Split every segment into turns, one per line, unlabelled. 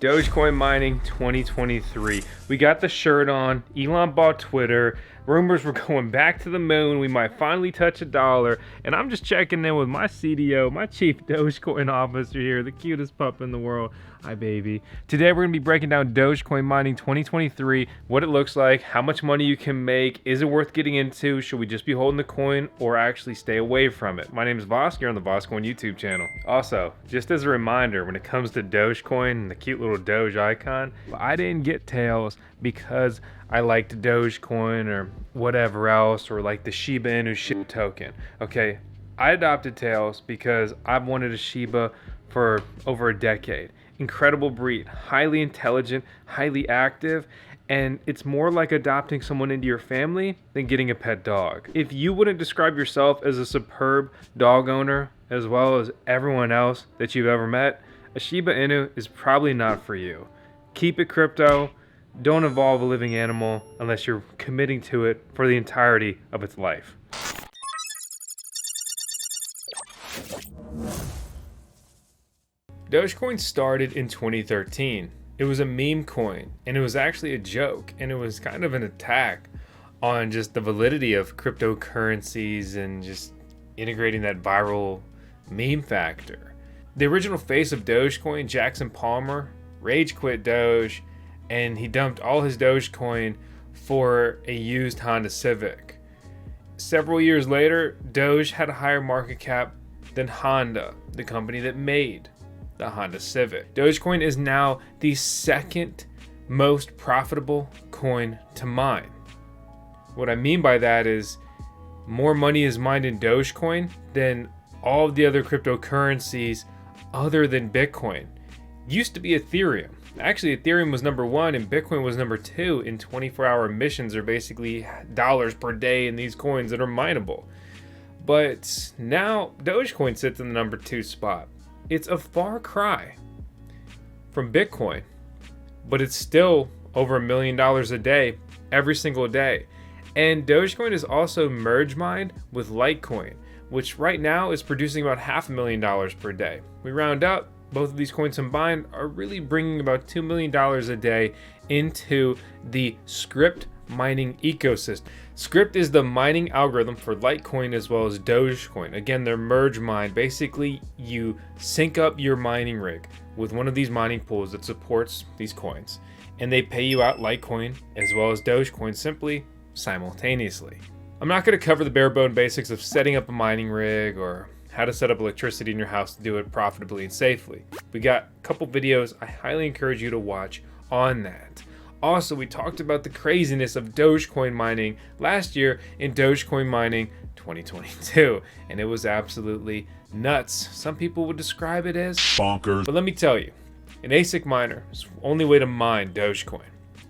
Dogecoin mining 2023. We got the shirt on. Elon bought Twitter. Rumors were going back to the moon. We might finally touch $1. And I'm just checking in with my CDO, my chief Dogecoin officer here, the cutest pup in the world. Hi, baby. Today we're going to be breaking down Dogecoin mining 2023, what it looks like, how much money you can make, is it worth getting into, should we just be holding the coin or actually stay away from it? My name is Vosk, you're on the VoskCoin YouTube channel. Also, just as a reminder, when it comes to Dogecoin and the cute little Doge icon, I didn't get tails because I liked Dogecoin or whatever else, or like the Shiba Inu SHIB token. Okay, I adopted tails because I've wanted a Shiba for over a decade. Incredible breed, highly intelligent, highly active, and it's more like adopting someone into your family than getting a pet dog. If you wouldn't describe yourself as a superb dog owner, as well as everyone else that you've ever met, a Shiba Inu is probably not for you. Keep it crypto. Don't evolve a living animal unless you're committing to it for the entirety of its life. Dogecoin started in 2013. It was a meme coin, and it was actually a joke, and it was kind of an attack on just the validity of cryptocurrencies and just integrating that viral meme factor. The original face of Dogecoin, Jackson Palmer, rage quit Doge, and he dumped all his Dogecoin for a used Honda Civic. Several years later, Doge had a higher market cap than Honda, the company that made the Honda Civic. Dogecoin is now the second most profitable coin to mine. What I mean by that is more money is mined in Dogecoin than all of the other cryptocurrencies other than Bitcoin. Used to be Ethereum. Actually, Ethereum was number 1 and Bitcoin was number 2 in 24-hour emissions, or basically dollars per day in these coins that are mineable. But now Dogecoin sits in the number 2 spot. It's a far cry from Bitcoin, but it's still over $1 million a day, every single day. And Dogecoin is also merge mined with Litecoin, which right now is producing about $500,000 per day. We round up, both of these coins combined are really bringing about $2 million a day into the Scrypt mining ecosystem. Scrypt is the mining algorithm for Litecoin as well as Dogecoin. Again, they're merge mined. Basically, you sync up your mining rig with one of these mining pools that supports these coins, and they pay you out Litecoin as well as Dogecoin simply simultaneously. I'm not going to cover the bare bone basics of setting up a mining rig or how to set up electricity in your house to do it profitably and safely. We got a couple videos I highly encourage you to watch on that. Also, we talked about the craziness of Dogecoin mining last year in Dogecoin mining 2022, and it was absolutely nuts. Some people would describe it as bonkers. But let me tell you, an ASIC miner is the only way to mine Dogecoin.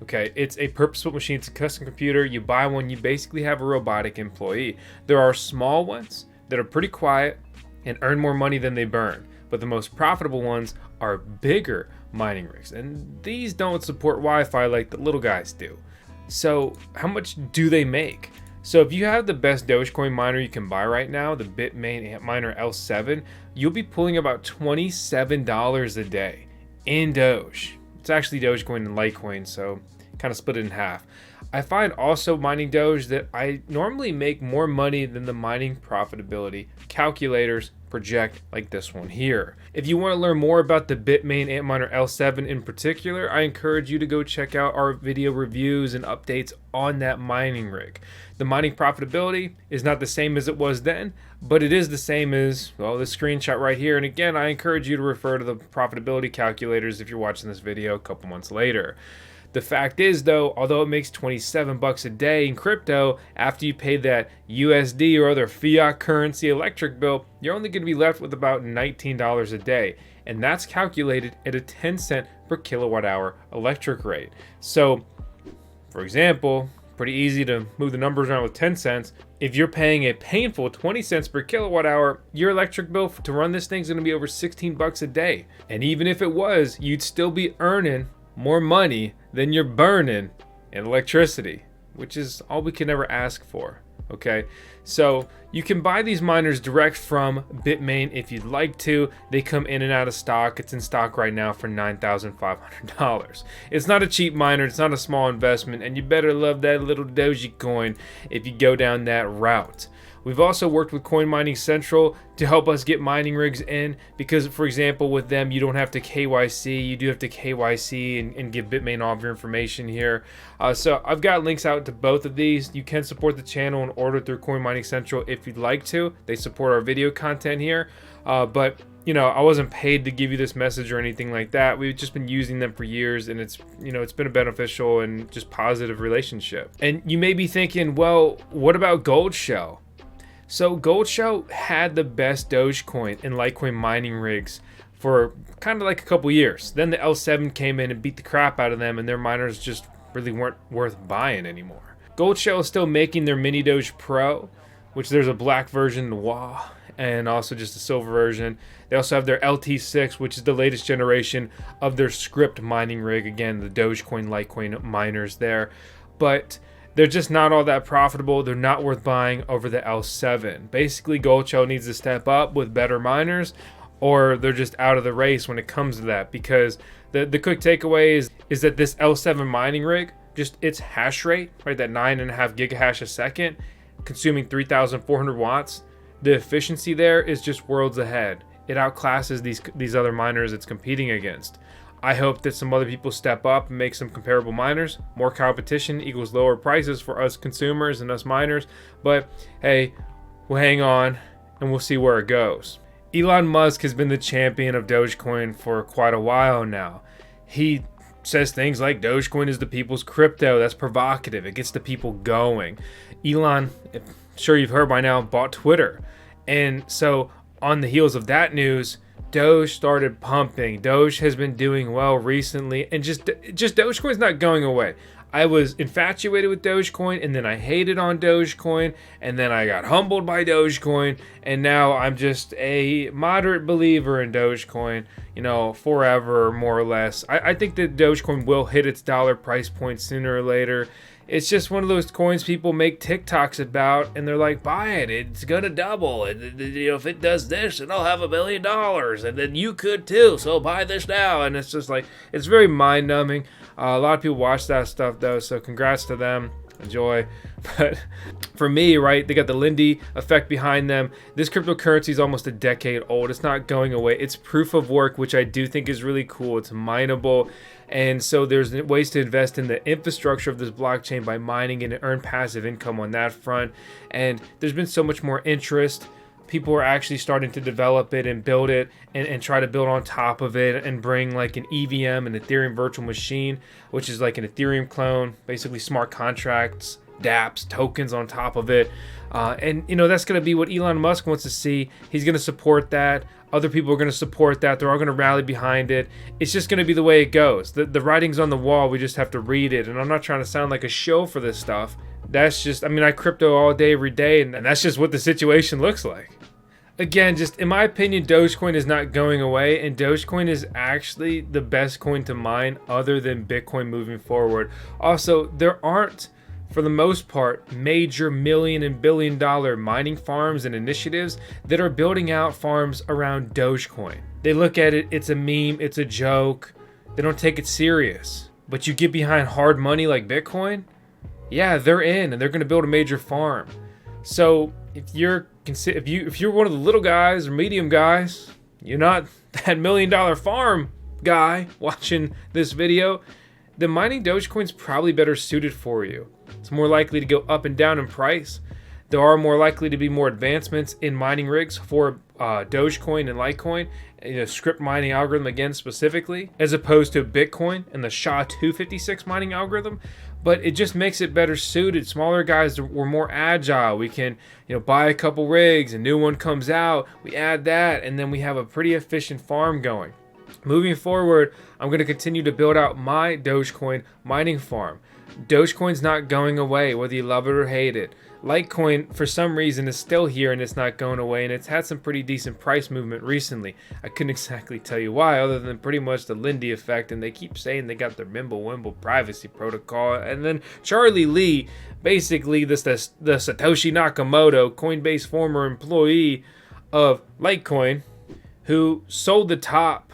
Okay, it's a purpose-built machine. It's a custom computer. You buy one, you basically have a robotic employee. There are small ones that are pretty quiet and earn more money than they burn, but the most profitable ones are bigger mining rigs, and these don't support Wi-Fi like the little guys do. So how much do they make? So if you have the best Dogecoin miner you can buy right now, the Bitmain Miner L7, you'll be pulling about $27 a day in Doge. It's actually Dogecoin and Litecoin, so kind of split it in half. I find also mining Doge that I normally make more money than the mining profitability calculators project, like this one here. If you want to learn more about the Bitmain Antminer L7 in particular, I encourage you to go check out our video reviews and updates on that mining rig. The mining profitability is not the same as it was then, but it is the same as, well, this screenshot right here. And again, I encourage you to refer to the profitability calculators if you're watching this video a couple months later. The fact is, though, although it makes $27 a day in crypto, after you pay that USD or other fiat currency electric bill, you're only going to be left with about $19 a day. And that's calculated at a 10-cent per kilowatt hour electric rate. So, for example, pretty easy to move the numbers around with 10 cents. If you're paying a painful 20 cents per kilowatt hour, your electric bill to run this thing is going to be over $16 a day. And even if it was, you'd still be earning more money than you're burning in electricity, which is all we can ever ask for. Okay, so you can buy these miners direct from Bitmain if you'd like to. They come in and out of stock. It's in stock right now for $9,500. It's not a cheap miner, it's not a small investment, and you better love that little Dogecoin if you go down that route. We've also worked with Coin Mining Central to help us get mining rigs in, because, for example, with them, you don't have to KYC. You do have to KYC and give Bitmain all of your information here. So I've got links out to both of these. You can support the channel and order through Coin Mining Central if you'd like to. They support our video content here. But you know, I wasn't paid to give you this message or anything like that. We've just been using them for years, and it's, you know, it's been a beneficial and just positive relationship. And you may be thinking, well, what about Gold Shell? So Gold Shell had the best Dogecoin and Litecoin mining rigs for kind of like a couple years. Then the L7 came in and beat the crap out of them, and their miners just really weren't worth buying anymore. Gold Shell is still making their Mini Doge Pro, which there's a black version, Noir, and also just a silver version. They also have their LT6, which is the latest generation of their script mining rig. Again, the Dogecoin, Litecoin miners there. But they're just not all that profitable. They're not worth buying over the L7. Basically, Gold Shell needs to step up with better miners, or they're just out of the race when it comes to that. Because the quick takeaway is that this L7 mining rig, just its hash rate, right, that 9.5 gigahash a second, consuming 3,400 watts, the efficiency there is just worlds ahead. It outclasses these other miners it's competing against. I hope that some other people step up and make some comparable miners. More competition equals lower prices for us consumers and us miners. But hey, we'll hang on and we'll see where it goes. Elon Musk has been the champion of Dogecoin for quite a while now. He says things like Dogecoin is the people's crypto. That's provocative. It gets the people going. Elon, I'm sure you've heard by now, bought Twitter. And so on the heels of that news, Doge started pumping. Doge has been doing well recently, and just Dogecoin's not going away. I was infatuated with Dogecoin, and then I hated on Dogecoin, and then I got humbled by Dogecoin, and now I'm just a moderate believer in Dogecoin, you know, forever, more or less. I think that Dogecoin will hit its dollar price point sooner or later. It's just one of those coins people make TikToks about, and they're like, buy it, it's gonna double, and you know, if it does this, then I'll have $1 billion, and then you could too, so buy this now. And it's just like, it's very mind-numbing. A lot of people watch that stuff though, so congrats to them. Enjoy. But for me, right, they got the Lindy effect behind them. This cryptocurrency is almost a decade old. It's not going away. It's proof of work, which I do think is really cool. It's mineable. And so there's ways to invest in the infrastructure of this blockchain by mining and earn passive income on that front. And there's been so much more interest. People are actually starting to develop it and build it and try to build on top of it and bring like an EVM, an Ethereum virtual machine, which is like an Ethereum clone, basically smart contracts, dApps, tokens on top of it. And, you know, that's going to be what Elon Musk wants to see. He's going to support that. Other people are going to support that. They're all going to rally behind it. It's just going to be the way it goes. The writing's on the wall. We just have to read it. And I'm not trying to sound like a show for this stuff. That's just, I mean, I crypto all day, every day, and that's just what the situation looks like. Again, just in my opinion, Dogecoin is not going away, and Dogecoin is actually the best coin to mine other than Bitcoin moving forward. Also, there aren't, for the most part, major million and billion dollar mining farms and initiatives that are building out farms around Dogecoin. They look at it, it's a meme, it's a joke. They don't take it serious. But you get behind hard money like Bitcoin, yeah, they're in and they're going to build a major farm. So if you're one of the little guys or medium guys, you're not that $1 million farm guy watching this video, then mining Dogecoin's probably better suited for you. It's more likely to go up and down in price. There are more likely to be more advancements in mining rigs for Dogecoin and Litecoin, script mining algorithm again specifically, as opposed to Bitcoin and the SHA-256 mining algorithm. But it just makes it better suited. Smaller guys were more agile. We can, buy a couple rigs, a new one comes out, we add that, and then we have a pretty efficient farm going. Moving forward, I'm going to continue to build out my Dogecoin mining farm. Dogecoin's not going away, whether you love it or hate it. Litecoin, for some reason, is still here and it's not going away, and it's had some pretty decent price movement recently. I couldn't exactly tell you why, other than pretty much the Lindy effect, and they keep saying they got their Mimblewimble privacy protocol. And then Charlie Lee, basically the Satoshi Nakamoto, Coinbase former employee of Litecoin, who sold the top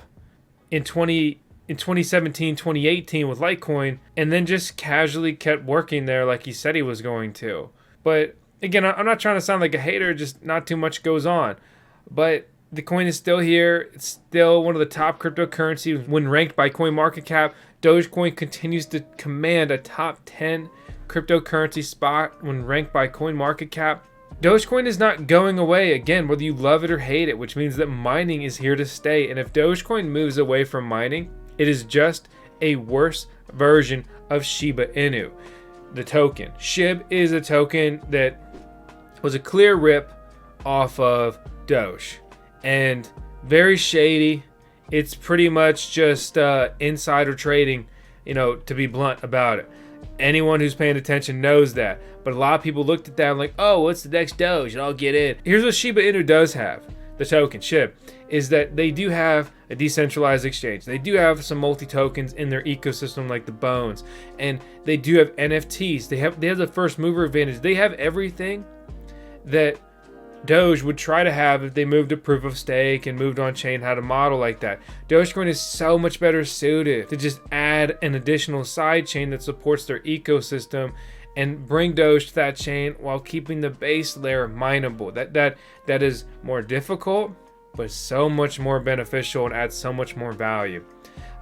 in 2017, 2018 with Litecoin, and then just casually kept working there like he said he was going to. But again, I'm not trying to sound like a hater, just not too much goes on. But the coin is still here. It's still one of the top cryptocurrencies when ranked by CoinMarketCap. Dogecoin continues to command a top 10 cryptocurrency spot when ranked by CoinMarketCap. Dogecoin is not going away, again, whether you love it or hate it, which means that mining is here to stay. And if Dogecoin moves away from mining, it is just a worse version of Shiba Inu, the token. SHIB is a token that was a clear rip off of Doge and very shady. It's pretty much just insider trading, to be blunt about it. Anyone who's paying attention knows that. But a lot of people looked at that and like, oh, what's the next Doge? And I'll get in. Here's what Shiba Inu does have, the token, SHIB, is that they do have a decentralized exchange. They do have some multi-tokens in their ecosystem like the bones. And they do have NFTs. They have the first mover advantage. They have everything that Doge would try to have if they moved to proof of stake and moved on chain, had a model like that. Dogecoin is so much better suited to just add an additional side chain that supports their ecosystem and bring Doge to that chain while keeping the base layer mineable. That is more difficult, but so much more beneficial and adds so much more value.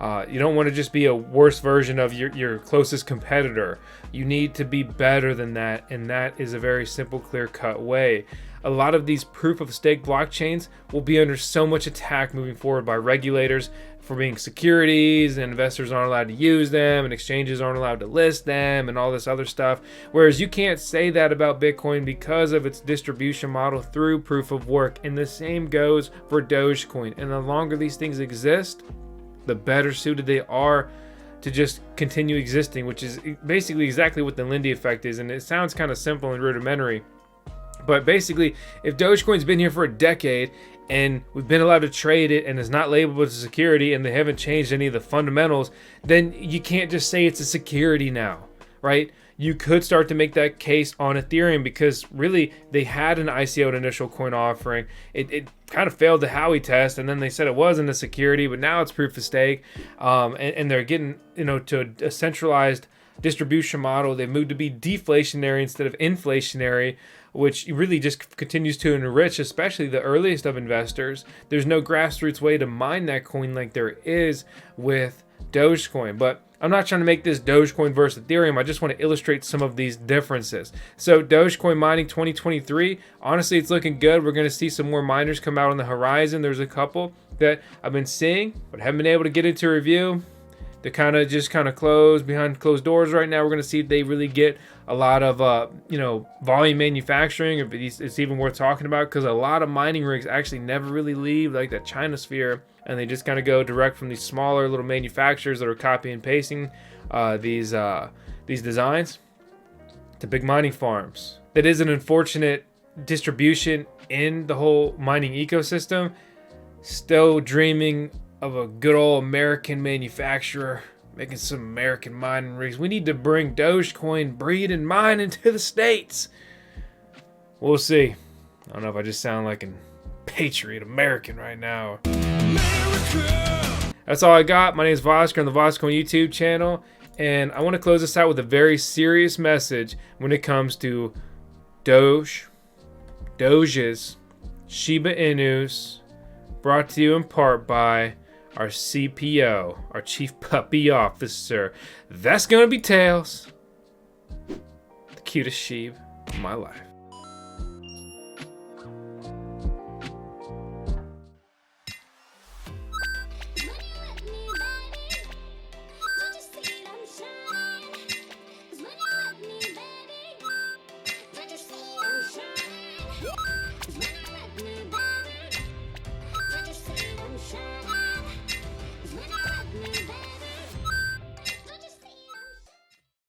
You don't want to just be a worse version of your closest competitor. You need to be better than that, and that is a very simple, clear-cut way. A lot of these proof-of-stake blockchains will be under so much attack moving forward by regulators for being securities, and investors aren't allowed to use them, and exchanges aren't allowed to list them, and all this other stuff. Whereas you can't say that about Bitcoin because of its distribution model through proof of work, and the same goes for Dogecoin. And the longer these things exist, the better suited they are to just continue existing, which is basically exactly what the Lindy effect is. And it sounds kind of simple and rudimentary, but basically, if Dogecoin's been here for a decade and we've been allowed to trade it and it's not labeled as a security and they haven't changed any of the fundamentals, then you can't just say it's a security now, right? You could start to make that case on Ethereum because really they had an ICO'd initial coin offering. It kind of failed the Howey test, and then they said it wasn't a security, but now it's proof of stake. And they're getting to a centralized distribution model. They've moved to be deflationary instead of inflationary, which really just continues to enrich, especially the earliest of investors. There's no grassroots way to mine that coin like there is with Dogecoin. But I'm not trying to make this Dogecoin versus Ethereum. I just want to illustrate some of these differences. So Dogecoin mining 2023, honestly, it's looking good. We're going to see some more miners come out on the horizon. There's a couple that I've been seeing, but haven't been able to get into review. They're kind of closed behind closed doors right now. We're going to see if they really get a lot of volume manufacturing, if it's even worth talking about, because a lot of mining rigs actually never really leave like that China sphere, and they just kind of go direct from these smaller little manufacturers that are copying and pasting these designs to big mining farms. That is an unfortunate distribution in the whole mining ecosystem. Still dreaming of a good old American manufacturer making some American mining rigs. We need to bring Dogecoin breed and mine into the States. We'll see. I don't know if I just sound like a patriot American right now. America! That's all I got. My name is Vosk on the VoskCoin YouTube channel, and I want to close this out with a very serious message when it comes to Doge's, Shiba Inus, brought to you in part by our CPO, our Chief Puppy Officer. That's gonna be Tails, the cutest sheep in my life.